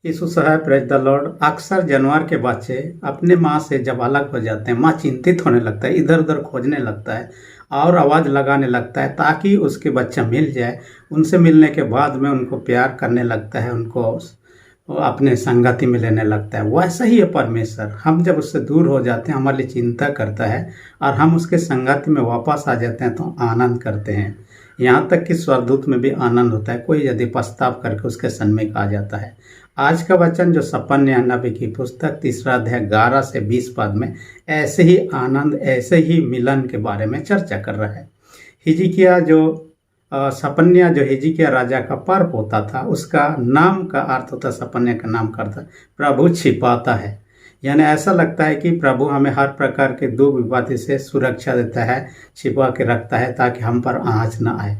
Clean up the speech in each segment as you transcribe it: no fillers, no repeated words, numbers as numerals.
यीशु साहब praise the Lord. अक्सर जानवर के बच्चे अपने माँ से जब अलग हो जाते हैं, माँ चिंतित होने लगता है, इधर उधर खोजने लगता है और आवाज़ लगाने लगता है ताकि उसके बच्चा मिल जाए। उनसे मिलने के बाद में उनको प्यार करने लगता है, उनको वो अपने संगति में लेने लगता है। वैसा ही है परमेश्वर। हम जब उससे दूर हो जाते हैं, हमारे लिए चिंता करता है और हम उसके संगति में वापस आ जाते हैं तो आनंद करते हैं। यहाँ तक कि स्वर्गदूत में भी आनंद होता है, कोई यदि पछताव करके उसके सन्मुख आ जाता है। आज का वचन जो सपन्य नबी की पुस्तक 3 अध्याय 11 से 20 पद में ऐसे ही आनंद, ऐसे ही मिलन के बारे में चर्चा कर रहा है। हिजकिया जो सपन्या जो हिजकिया राजा का पर्व होता था, उसका नाम का अर्थ होता, सपन्या का नाम का अर्थ प्रभु छिपाता है। यानी ऐसा लगता है कि प्रभु हमें हर प्रकार के दुख विपत्ति से सुरक्षा देता है, छिपा के रखता है ताकि हम पर आँच न आए।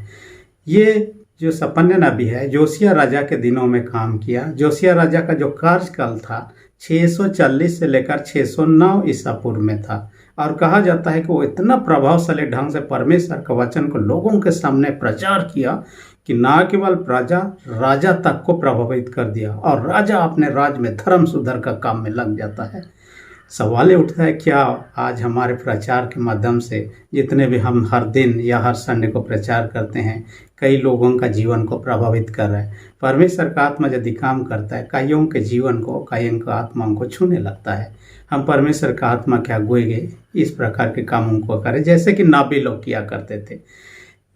ये जो सपन्य नबी है जोसिया राजा के दिनों में काम किया। जोसिया राजा का जो कार्यकाल था 640 से लेकर 609 ईसा पूर्व में था और कहा जाता है कि वो इतना प्रभावशाली ढंग से परमेश्वर का वचन को लोगों के सामने प्रचार किया कि न केवल प्रजा, राजा तक को प्रभावित कर दिया और राजा अपने राज में धर्म सुधार का काम में लग जाता है। सवाल ये उठता है, क्या आज हमारे प्रचार के माध्यम से जितने भी हम हर दिन या हर संडे को प्रचार करते हैं, कई लोगों का जीवन को प्रभावित कर रहा है? परमेश्वर का आत्मा यदि काम करता है, कईयों के जीवन को, कईयों की आत्माओं को छूने लगता है। हम परमेश्वर का आत्मा क्या गोएंगे इस प्रकार के कामों को करें जैसे कि नबी लोग किया करते थे।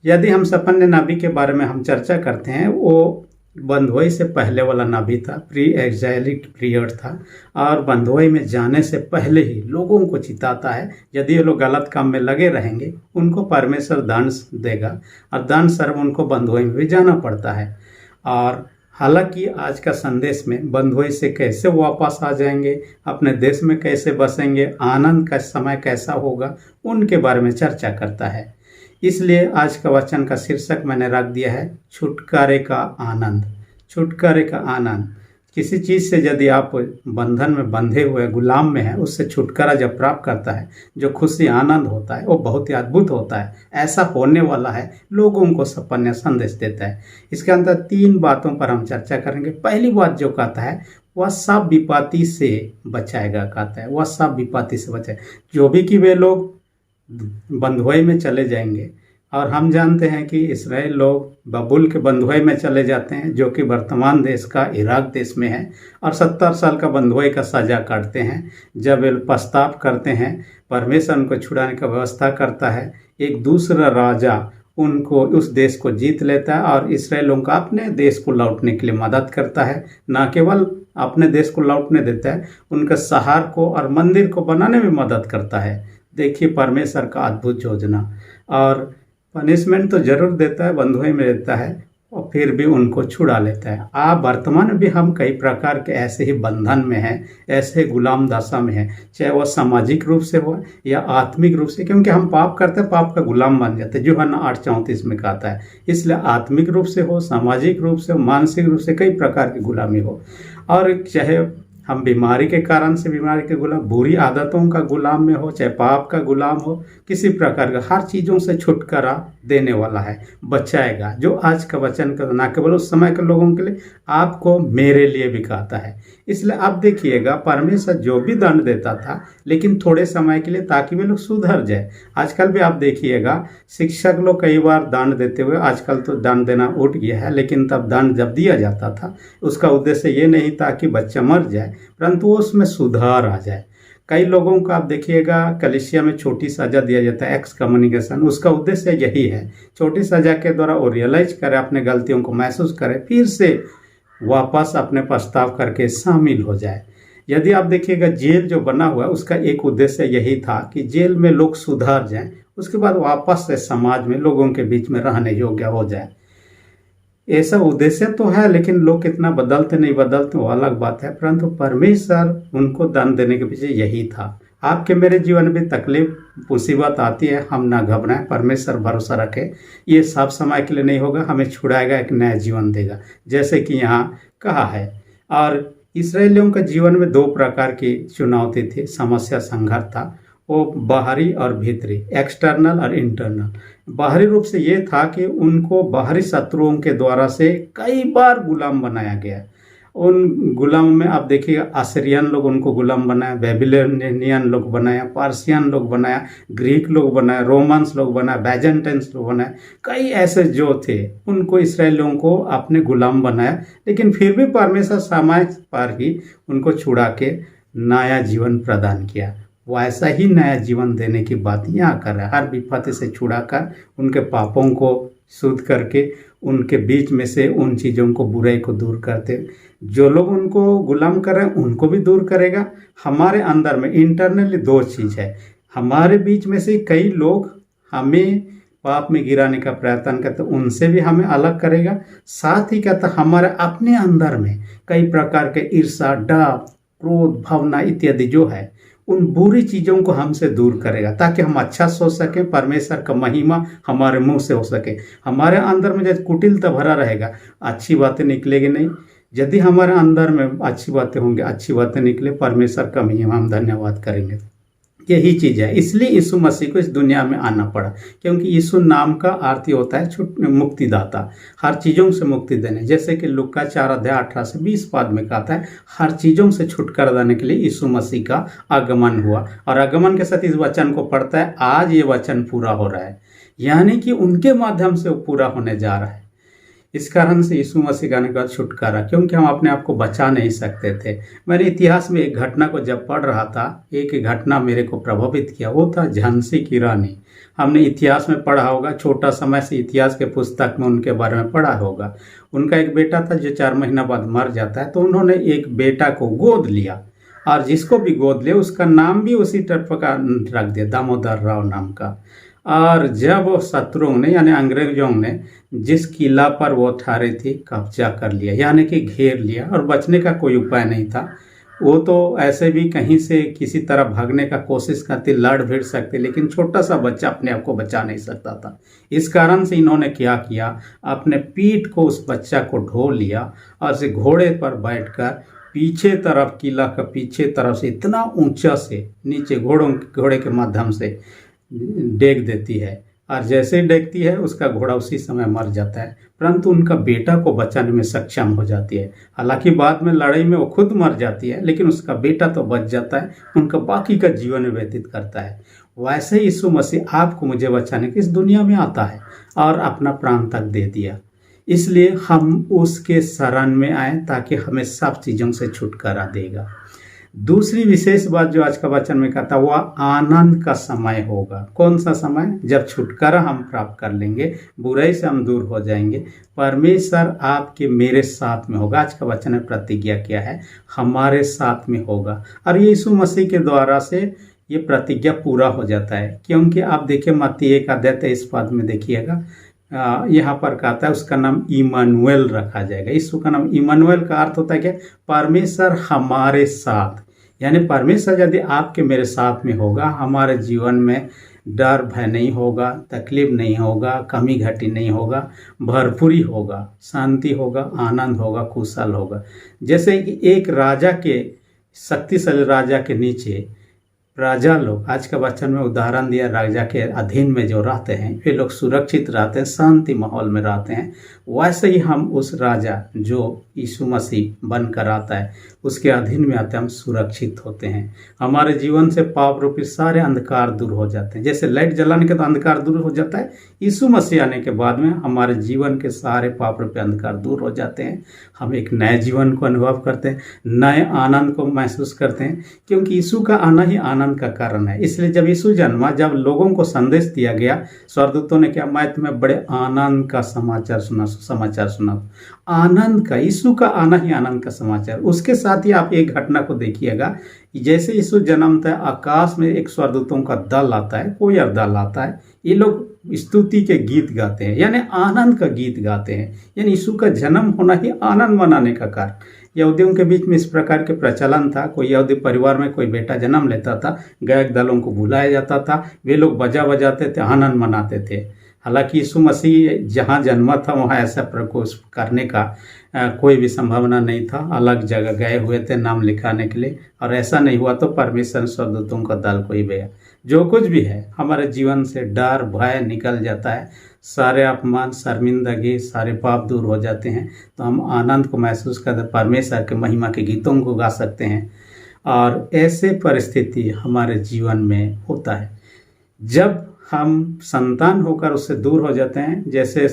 यदि हम सपन्य नबी के बारे में हम चर्चा करते हैं, वो बंधुआई से पहले वाला नबी था, प्री एग्जाइलिक पीरियड था और बंधुआई में जाने से पहले ही लोगों को चिताता है यदि ये लोग गलत काम में लगे रहेंगे उनको परमेश्वर दंड देगा और दंड स्वरूप उनको बंधुआई में भी जाना पड़ता है। और हालांकि आज का संदेश में बंधुआई से कैसे वापस आ जाएंगे, अपने देश में कैसे बसेंगे, आनंद का समय कैसा होगा, उनके बारे में चर्चा करता है। इसलिए आज का वचन का शीर्षक मैंने रख दिया है छुटकारे का आनंद। छुटकारे का आनंद। किसी चीज़ से यदि आप बंधन में बंधे हुए गुलाम में हैं, उससे छुटकारा जब प्राप्त करता है, जो खुशी आनंद होता है वो बहुत ही अद्भुत होता है। ऐसा होने वाला है, लोगों को सपन्य संदेश देता है। इसके अंदर 3 बातों पर हम चर्चा करेंगे। पहली बात जो कहता है वह सब विपत्ति से बचाएगा, कहता है वह सब विपत्ति से बचाए। जो भी कि वे लोग बंधुआई में चले जाएंगे और हम जानते हैं कि इस्राएल लोग बबुल के बंधुआई में चले जाते हैं जो कि वर्तमान देश का इराक देश में है और 70 साल का बंधुआई का सजा काटते हैं। जब वे पछताव करते हैं, परमेश्वर उनको छुड़ाने का व्यवस्था करता है। एक दूसरा राजा उनको उस देश को जीत लेता है और इसराइलों का अपने देश को लौटने के लिए मदद करता है। न केवल अपने देश को लौटने देता है, उनके शहर को और मंदिर को बनाने में मदद करता है। देखिए परमेश्वर का अद्भुत योजना। और पनिशमेंट तो जरूर देता है, बंधुआई में देता है और फिर भी उनको छुड़ा लेता है। आप वर्तमान में भी हम कई प्रकार के ऐसे ही बंधन में हैं, ऐसे गुलाम दशा में हैं, चाहे वह सामाजिक रूप से हो या आत्मिक रूप से, क्योंकि हम पाप करते हैं, पाप का गुलाम बन जाते हैं, यूहन्ना 8:34 में कहता है। इसलिए आत्मिक रूप से हो, सामाजिक रूप से हो, मानसिक रूप से, कई प्रकार की गुलामी हो। और चाहे हम बीमारी के कारण से बीमारी के गुलाम, बुरी आदतों का गुलाम में हो, चाहे पाप का गुलाम हो, किसी प्रकार का, हर चीज़ों से छुटकारा देने वाला है, बचाएगा। जो आज का वचन का न केवल उस समय के लोगों के लिए, आपको मेरे लिए भी कहता है। इसलिए आप देखिएगा परमेश्वर जो भी दंड देता था लेकिन थोड़े समय के लिए, ताकि वे लोग सुधर जाए। आजकल भी आप देखिएगा शिक्षक लोग कई बार दंड देते हुए, आजकल तो दंड देना उठ गया है, लेकिन तब दंड जब दिया जाता था उसका उद्देश्य ये नहीं था कि बच्चा मर जाए, परंतु उसमें सुधार आ जाए। कई लोगों को आप देखिएगा कलीसिया में छोटी सजा दिया जाता है, एक्स कम्युनिकेशन, उसका उद्देश्य यही है। छोटी सजा के द्वारा वो रियलाइज करे, अपने गलतियों को महसूस करे, फिर से वापस अपने पछताव करके शामिल हो जाए। यदि आप देखिएगा जेल जो बना हुआ है उसका एक उद्देश्य यही था कि जेल में लोग सुधर जाएं, उसके बाद वापस से समाज में लोगों के बीच में रहने योग्य हो जाए। ऐसा उद्देश्य तो है, लेकिन लोग कितना बदलते नहीं बदलते वो अलग बात है, परंतु परमेश्वर उनको दंड देने के पीछे यही था। आपके मेरे जीवन में तकलीफ मुसीबत आती है, हम ना घबराएं, परमेश्वर भरोसा रखें, ये सब समय के लिए नहीं होगा, हमें छुड़ाएगा, एक नया जीवन देगा, जैसे कि यहाँ कहा है। और इसराइलियों के जीवन में 2 प्रकार की चुनौती थी, समस्या, संघर्ष था। वो बाहरी और भीतरी, एक्सटर्नल और इंटरनल। बाहरी रूप से ये था कि उनको बाहरी शत्रुओं के द्वारा से कई बार गुलाम बनाया गया उन गुलाम में आप देखिएगा, आसिरियन लोग उनको गुलाम बनाया, बेबीलोनियन लोग बनाया, पार्सियन लोग बनाया, ग्रीक लोग बनाया, रोमन्स लोग बनाया, बैजेंटाइंस लोग बनाया, कई ऐसे जो थे उनको इसराइलियों को आपने गुलाम बनाया। लेकिन फिर भी परमेश्वर समय पर ही उनको छुड़ा के नया जीवन प्रदान किया। वैसा ही नया जीवन देने की बात यहाँ कर रहा है। हर विपत्ति से छुड़ाकर उनके पापों को शुद्ध करके उनके बीच में से उन चीज़ों को, बुराई को दूर करते, जो लोग उनको गुलाम कर रहे हैं उनको भी दूर करेगा। हमारे अंदर में इंटरनली दो चीज़ है, हमारे बीच में से कई लोग हमें पाप में गिराने का प्रयत्न करते, उनसे भी हमें अलग करेगा। साथ ही कहता हमारे अपने अंदर में कई प्रकार के ईर्षा, डर, क्रोध, भावना इत्यादि जो है उन बुरी चीज़ों को हमसे दूर करेगा, ताकि हम अच्छा सोच सकें, परमेश्वर का महिमा हमारे मुंह से हो सके। हमारे अंदर में जब कुटिलता भरा रहेगा, अच्छी बातें निकलेगी नहीं। यदि हमारे अंदर में अच्छी बातें होंगी, अच्छी बातें निकले, परमेश्वर का महिमा हम धन्यवाद करेंगे। यही चीज़ है, इसलिए यीशु मसीह को इस दुनिया में आना पड़ा, क्योंकि यीशु नाम का अर्थ ही होता है मुक्तिदाता, हर चीज़ों से मुक्ति देने। जैसे कि लुक्का 4:18-20 पद में कहता है, हर चीज़ों से छुटकारा देने के लिए यीशु मसीह का आगमन हुआ। और आगमन के साथ इस वचन को पढ़ता है, आज ये वचन पूरा हो रहा है, यानी कि उनके माध्यम से वो पूरा होने जा रहा है। इस कारण से यीशु मसीह का आने के बाद छुटकारा, क्योंकि हम अपने आप को बचा नहीं सकते थे। मैंने इतिहास में एक घटना को जब पढ़ रहा था, एक घटना मेरे को प्रभावित किया, वो था झांसी की रानी। हमने इतिहास में पढ़ा होगा, छोटा समय से इतिहास के पुस्तक में उनके बारे में पढ़ा होगा। उनका एक बेटा था जो 4 महीना बाद मर जाता है, तो उन्होंने एक बेटा को गोद लिया, और जिसको भी गोद लिया उसका नाम भी उसी टाइप का रख दिया, दामोदर राव नाम का। और जब शत्रुओं ने यानी अंग्रेजों ने जिस किला पर वो ठहरी थी कब्जा कर लिया, यानी कि घेर लिया, और बचने का कोई उपाय नहीं था। वो तो ऐसे भी कहीं से किसी तरह भागने का कोशिश करती, लड़ भिड़ सकती, लेकिन छोटा सा बच्चा अपने आप को बचा नहीं सकता था। इस कारण से इन्होंने क्या किया, अपने पीठ को उस बच्चा को ढो लिया और उसे घोड़े पर बैठकर पीछे तरफ, किला का पीछे तरफ से इतना ऊंचा से नीचे घोड़े के माध्यम से डेग देती है, और जैसे ही डेगती है उसका घोड़ा उसी समय मर जाता है, परंतु उनका बेटा को बचाने में सक्षम हो जाती है। हालांकि बाद में लड़ाई में वो खुद मर जाती है, लेकिन उसका बेटा तो बच जाता है, उनका बाकी का जीवन व्यतीत करता है। वैसे ही यीशु मसीह आपको मुझे बचाने की इस दुनिया में आता है और अपना प्राण तक दे दिया। इसलिए हम उसके शरण में आए ताकि हमें सब चीज़ों से छुटकारा देगा। दूसरी विशेष बात जो आज का वचन में कहता, वह आनंद का समय होगा। कौन सा समय? जब छुटकारा हम प्राप्त कर लेंगे, बुराई से हम दूर हो जाएंगे, परमेश्वर आपके मेरे साथ में होगा। आज का वचन में प्रतिज्ञा किया है, हमारे साथ में होगा, और यीशु मसीह के द्वारा से ये प्रतिज्ञा पूरा हो जाता है। क्योंकि आप देखिए मत्ती 1:23 पद में देखिएगा, यहाँ पर कहता है उसका नाम इमानुएल रखा जाएगा। यीशु का नाम इमानुएल का अर्थ होता है कि परमेश्वर हमारे साथ, यानी परमेश्वर यदि आपके मेरे साथ में होगा, हमारे जीवन में डर भय नहीं होगा, तकलीफ नहीं होगा, कमी घटी नहीं होगा, भरपूरी होगा, शांति होगा, आनंद होगा, कुशल होगा। जैसे कि एक राजा के, शक्तिशाली राजा के नीचे राजा लोग, आज का वचन में उदाहरण दिया, राजा के अधीन में जो रहते हैं वे लोग सुरक्षित रहते हैं, शांति माहौल में रहते हैं। वैसे ही हम उस राजा जो यीशु मसीह बनकर आता है उसके अधीन में आते हैं, हम सुरक्षित होते हैं। हमारे जीवन से पाप रूपी सारे अंधकार दूर हो जाते हैं। जैसे लाइट जलाने के तो अंधकार दूर हो जाता है, यीशु मसीह आने के बाद में हमारे जीवन के सारे पाप रूपी अंधकार दूर हो जाते हैं। हम एक नए जीवन को अनुभव करते हैं, नए आनंद को महसूस करते हैं, क्योंकि यीशु का आना ही आनंद का कारण है। इसलिए जब यीशु जन्मा, जब लोगों को संदेश दिया गया, स्वर्गदूतों ने क्या, मैं तुम्हें बड़े आनंद का समाचार सुना। आनंद का, यीशु का आना ही आनंद का समाचार। उसके साथ ही आप एक घटना को देखिएगा, जैसे यीशु जन्मता है, आकाश में एक स्वर्गदूतों का दल आता है, कोई और दल आता है, ये लोग स्तुति के गीत गाते हैं, यानी आनंद का गीत गाते हैं। यानी यीशु का जन्म होना ही आनंद मनाने का कारण। यहूदियों के बीच में इस प्रकार के प्रचलन था, कोई यहूदी परिवार में कोई बेटा जन्म लेता था, गायक दलों को बुलाया जाता था, वे लोग बजा बजाते थे, आनंद मनाते थे। हालांकि यीशु मसीह जहाँ जन्मा था वहाँ ऐसा प्रकोप करने का कोई भी संभावना नहीं था। अलग जगह गए हुए थे नाम लिखाने के लिए, और ऐसा नहीं हुआ तो परमेश्वर स्वर्गदूतों का दल को ही भेजा। जो कुछ भी है हमारे जीवन से डर भय निकल जाता है, सारे अपमान, शर्मिंदगी, सारे पाप दूर हो जाते हैं। तो हम आनंद को महसूस करते, परमेश्वर के महिमा के गीतों को गा सकते हैं। और ऐसे परिस्थिति हमारे जीवन में होता है जब हम संतान होकर उससे दूर हो जाते हैं। जैसे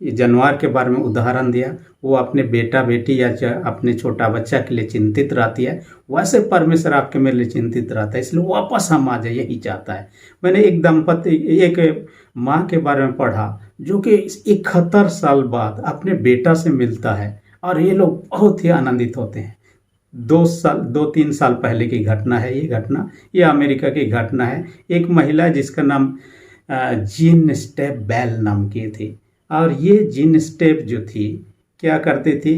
जानवर के बारे में उदाहरण दिया, वो अपने बेटा बेटी या अपने छोटा बच्चा के लिए चिंतित रहती है, वैसे परमेश्वर आपके मेरे लिए चिंतित रहता है, इसलिए वापस हम आ जाए, यही चाहता है। मैंने एक माँ के बारे में पढ़ा जो कि 71 साल बाद अपने बेटा से मिलता है और ये लोग बहुत ही आनंदित होते हैं। 2-3 साल पहले की घटना है ये अमेरिका की घटना है। एक महिला जिसका नाम जीन स्टेप बेल नाम की थी, और ये जीन स्टेप जो थी क्या करती थी,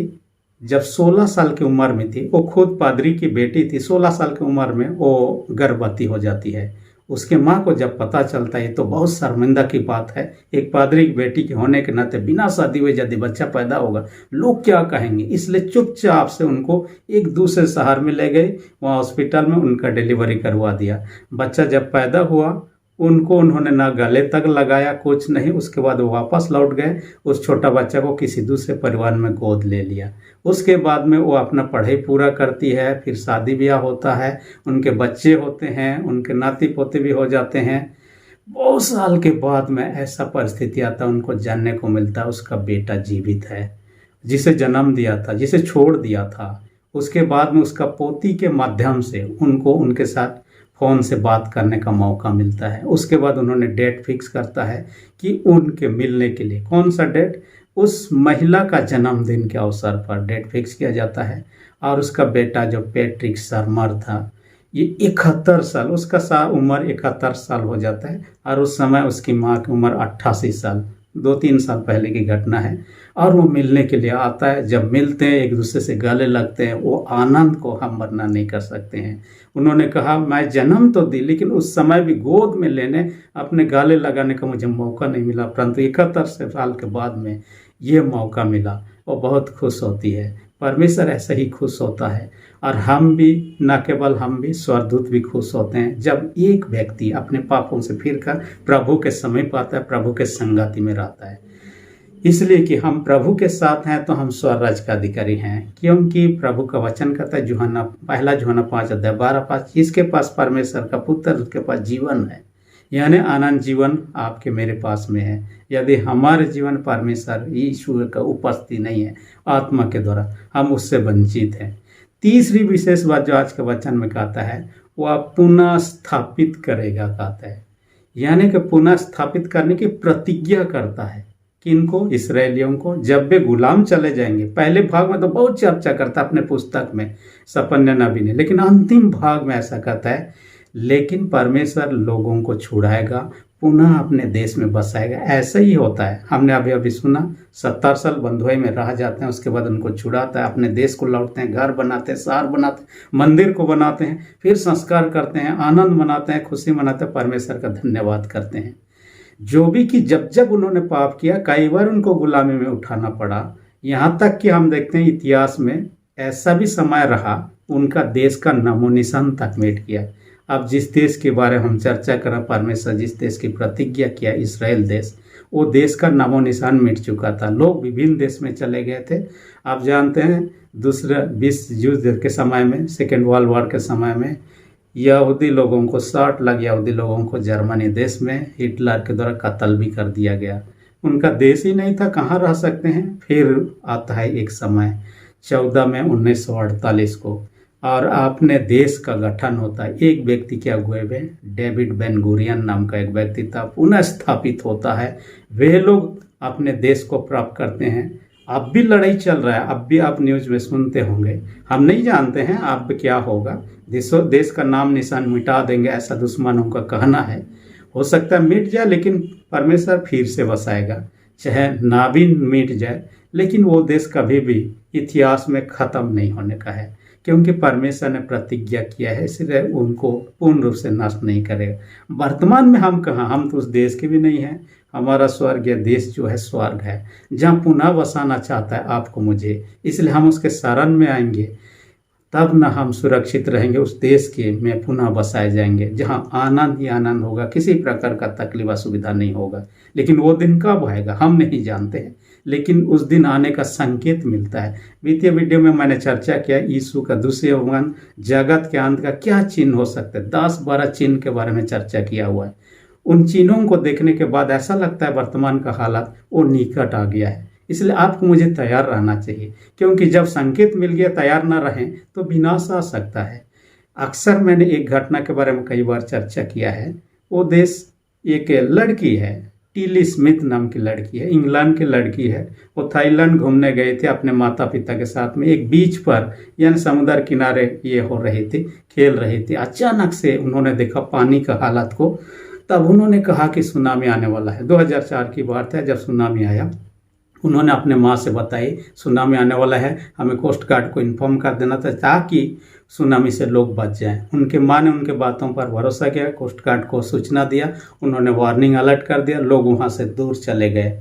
जब 16 साल की उम्र में थी, वो खुद पादरी की बेटी थी, 16 साल की उम्र में वो गर्भवती हो जाती है। उसके माँ को जब पता चलता है तो बहुत शर्मिंदा की बात है। एक पादरी की बेटी के होने के नाते बिना शादी हुए यदि बच्चा पैदा होगा लोग क्या कहेंगे, इसलिए चुपचाप से उनको एक दूसरे शहर में ले गए, वहाँ हॉस्पिटल में उनका डिलीवरी करवा दिया। बच्चा जब पैदा हुआ उन्होंने ना गले तक लगाया, कुछ नहीं। उसके बाद वो वापस लौट गए, उस छोटा बच्चा को किसी दूसरे परिवार में गोद ले लिया। उसके बाद में वो अपना पढ़ाई पूरा करती है, फिर शादी ब्याह होता है, उनके बच्चे होते हैं, उनके नाती पोते भी हो जाते हैं। बहुत साल के बाद में ऐसा परिस्थिति आता है, उनको जानने को मिलता है उसका बेटा जीवित है, जिसे जन्म दिया था, जिसे छोड़ दिया था। उसके बाद में उसका पोती के माध्यम से उनको उनके साथ फ़ोन से बात करने का मौका मिलता है। उसके बाद उन्होंने डेट फिक्स करता है कि उनके मिलने के लिए कौन सा डेट, उस महिला का जन्मदिन के अवसर पर डेट फिक्स किया जाता है। और उसका बेटा जो पैट्रिक शर्मर था, ये 71 साल, उसका उम्र 71 साल हो जाता है, और उस समय उसकी माँ की उम्र 88 साल, 2-3 साल पहले की घटना है। और वो मिलने के लिए आता है। जब मिलते हैं, एक दूसरे से गले लगते हैं, वो आनंद को हम वर्णन नहीं कर सकते हैं। उन्होंने कहा मैं जन्म तो दी, लेकिन उस समय भी गोद में लेने, अपने गले लगाने का मुझे मौका नहीं मिला, परंतु 71 साल के बाद में ये मौका मिला। वो बहुत खुश होती है। परमेश्वर ऐसा ही खुश होता है। और हम भी, न केवल हम भी, स्वर्गदूत भी खुश होते हैं जब एक व्यक्ति अपने पापों से फिरकर प्रभु के समीप आता है, प्रभु के संगति में रहता है। इसलिए कि हम प्रभु के साथ हैं तो हम स्वर्ग राज्य का अधिकारी हैं, क्योंकि प्रभु का वचन कहता है, पहला यूहन्ना 5:12-5, जिसके पास परमेश्वर का पुत्र उसके पास जीवन है, यानी आनंद जीवन आपके मेरे पास में है। यदि हमारे जीवन परमेश्वर यीशु का उपस्थिति नहीं है आत्मा के द्वारा, हम उससे वंचित हैं। तीसरी विशेष बात जो आज के वचन में कहता है, वह पुनः स्थापित करेगा कहता है, यानी कि पुनः स्थापित करने की प्रतिज्ञा करता है। किनको? इसराइलियों को। जब वे गुलाम चले जाएंगे, पहले भाग में तो बहुत चर्चा करता है अपने पुस्तक में सपन्य नबी ने, लेकिन अंतिम भाग में ऐसा कहता है, लेकिन परमेश्वर लोगों को छुड़ाएगा, पुनः अपने देश में बसाएगा। ऐसा ही होता है। हमने अभी सुना 70 साल बंधुआई में रह जाते हैं, उसके बाद उनको छुड़ाता है, अपने देश को लौटते हैं, घर बनाते हैं, शहर बनाते हैं, मंदिर को बनाते हैं, फिर संस्कार करते हैं, आनंद मनाते हैं, खुशी मनाते हैं, परमेश्वर का धन्यवाद करते हैं। जो भी कि जब उन्होंने पाप किया, कई बार उनको गुलामी में उठाना पड़ा। यहाँ तक कि हम देखते हैं इतिहास में ऐसा भी समय रहा, उनका देश का नामो निशान तक मिट गया। अब जिस देश के बारे में हम चर्चा करें, परमेश्वर जिस देश की प्रतिज्ञा किया, इसराइल देश, वो देश का नामो निशान मिट चुका था। लोग विभिन्न देश में चले गए थे। आप जानते हैं दूसरे विश्व युद्ध के समय में, सेकेंड वर्ल्ड वॉर के समय में, यहूदी लोगों को 60 लाख यहूदी लोगों को जर्मनी देश में हिटलर के द्वारा कत्ल भी कर दिया गया। उनका देश ही नहीं था, कहाँ रह सकते हैं। फिर आता है एक समय 14 मई 1948 को, और अपने देश का गठन होता है। एक व्यक्ति के अगुए में डेविड बेन गुरियन नाम का एक व्यक्ति था, पुनः स्थापित होता है। वे लोग अपने देश को प्राप्त करते हैं। अब भी लड़ाई चल रहा है, अब भी आप न्यूज में सुनते होंगे। हम नहीं जानते हैं अब क्या होगा, देश का नाम निशान मिटा देंगे, ऐसा दुश्मनों का कहना है। हो सकता है मिट जाए, लेकिन परमेश्वर फिर से बसाएगा। चाहे ना भी मिट जाए, लेकिन वो देश कभी भी इतिहास में ख़त्म नहीं होने का है, क्योंकि परमेश्वर ने प्रतिज्ञा किया है, इसलिए उनको पूर्ण रूप से नष्ट नहीं करेगा। वर्तमान में हम कहाँ, हम तो उस देश के भी नहीं हैं। हमारा स्वर्गीय देश जो है स्वर्ग है, जहाँ पुनः बसाना चाहता है आपको मुझे, इसलिए हम उसके शरण में आएंगे। तब न हम सुरक्षित रहेंगे, उस देश के में पुनः बसाए जाएंगे जहां आनंद ही आनंद होगा, किसी प्रकार का तकलीफ असुविधा नहीं होगा। लेकिन वो दिन कब आएगा हम नहीं जानते हैं, लेकिन उस दिन आने का संकेत मिलता है। बीते वीडियो में मैंने चर्चा किया यीशु का दूसरे आगमन, जगत के अंत का क्या चिन्ह हो सकते हैं, 10-12 चिन्ह के बारे में चर्चा किया हुआ है। उन चिन्हों को देखने के बाद ऐसा लगता है वर्तमान का हालात वो निकट आ गया है। इसलिए आपको मुझे तैयार रहना चाहिए, क्योंकि जब संकेत मिल गया तैयार ना रहें तो विनाश आ सकता है। अक्सर मैंने एक घटना के बारे में कई बार चर्चा किया है। वो देश एक लड़की है, टीली स्मिथ नाम की लड़की है, इंग्लैंड की लड़की है। वो थाईलैंड घूमने गए थे अपने माता पिता के साथ में, एक बीच पर यानी समुद्र किनारे ये हो रही थी, खेल रही थी। अचानक से उन्होंने देखा पानी का हालत को, तब उन्होंने कहा कि सुनामी आने वाला है। 2004 की बात है जब सुनामी आया। उन्होंने अपने माँ से बताई सुनामी आने वाला है, हमें कोस्ट गार्ड को इन्फॉर्म कर देना था ताकि सुनामी से लोग बच जाएं। उनके माँ ने उनके बातों पर भरोसा किया, कोस्ट गार्ड को सूचना दिया, उन्होंने वार्निंग अलर्ट कर दिया, लोग वहाँ से दूर चले गए।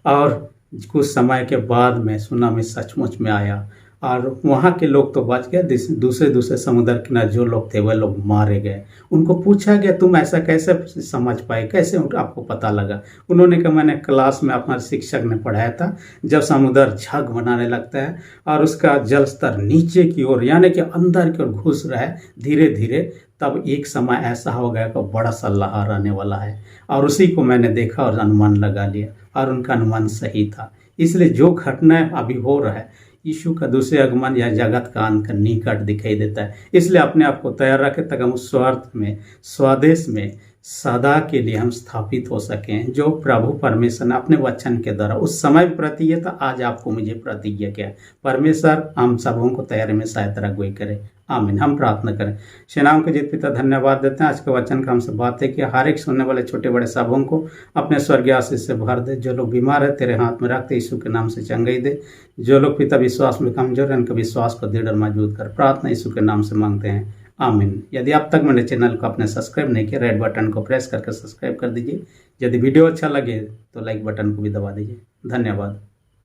और कुछ समय के बाद में सुनामी सचमुच में आया और वहाँ के लोग तो बच गए, दूसरे समुद्र किनारे जो लोग थे वह लोग मारे गए। उनको पूछा गया तुम ऐसा कैसे समझ पाए, कैसे आपको पता लगा? उन्होंने कहा मैंने क्लास में हमारे शिक्षक ने पढ़ाया था, जब समुद्र झग बनाने लगता है और उसका जल स्तर नीचे की ओर यानी कि अंदर की ओर घुस रहा है धीरे धीरे, तब एक समय ऐसा हो गया कि बड़ा सा लहर आने वाला है। और उसी को मैंने देखा और अनुमान लगा लिया और उनका अनुमान सही था। इसलिए जो घटना अभी हो रहा है यीशु का दूसरे आगमन या जगत का अंत का निकट दिखाई देता है। इसलिए अपने आप को तैयार रखें ताकि हम उस स्वार्थ में स्वदेश में सदा के लिए हम स्थापित हो सकें, जो प्रभु परमेश्वर ने अपने वचन के द्वारा उस समय प्रतिज्ञा था, आज आपको मुझे प्रतिज्ञा किया। परमेश्वर हम सबों को तैयारी में सहायता अगुवाई करे। आमीन। हम प्रार्थना करें। सेनाओं के जीत पिता धन्यवाद देते हैं आज के वचन का हमसे बातें किया, हर एक सुनने वाले छोटे बड़े सबों को अपने स्वर्गीय आशीष से भर दे। जो लोग बीमार है तेरे हाथ में रखते यीशु के नाम से चंगाई दे। जो लोग पिता विश्वास में कमजोर है उनके विश्वास को दृढ़ और मजबूत कर। प्रार्थना यीशु के नाम से मांगते हैं, आमीन। यदि अब तक मेरे चैनल को आपने सब्सक्राइब नहीं किया, रेड बटन को प्रेस करके सब्सक्राइब कर दीजिए। यदि वीडियो अच्छा लगे तो लाइक बटन को भी दबा दीजिए। धन्यवाद।